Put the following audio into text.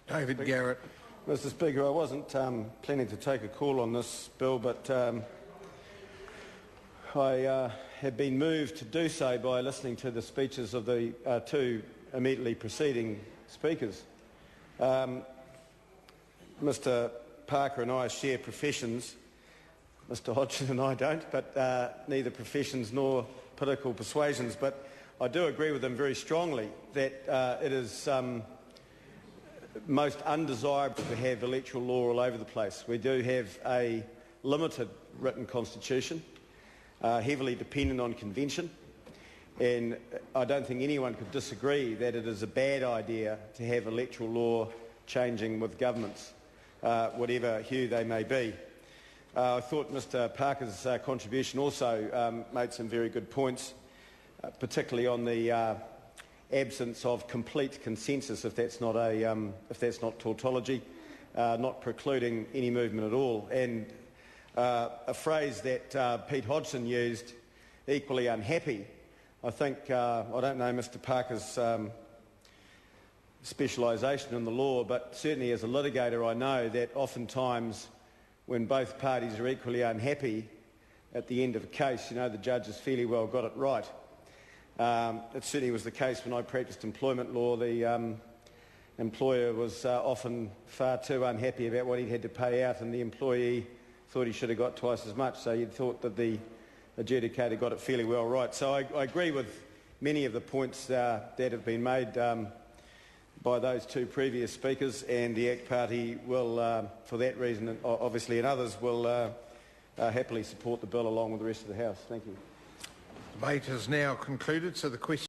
David Garrett. Mr Speaker, I wasn't planning to take a call on this bill, but I have been moved to do so by listening to the speeches of the two immediately preceding speakers. Mr Parker and I share professions. Mr Hodgson and I don't, but neither professions nor political persuasions. But I do agree with them very strongly that it is most undesirable to have electoral law all over the place. We do have a limited written constitution, heavily dependent on convention, and I don't think anyone could disagree that it is a bad idea to have electoral law changing with governments, whatever hue they may be. I thought Mr Parker's contribution also made some very good points, particularly on the absence of complete consensus, if that's not tautology, not precluding any movement at all. And a phrase that Pete Hodgson used, equally unhappy. I think, I don't know Mr Parker's specialisation in the law, but certainly as a litigator I know that oftentimes when both parties are equally unhappy at the end of a case, the judge has fairly well got it right. It certainly was the case when I practised employment law. The employer was often far too unhappy about what he'd had to pay out, and the employee thought he should have got twice as much, so you'd thought that the adjudicator got it fairly well right. So I agree with many of the points that have been made by those two previous speakers, and the ACT Party will, for that reason, obviously, and others, will happily support the bill along with the rest of the House. Thank you. Debate is now concluded, so the question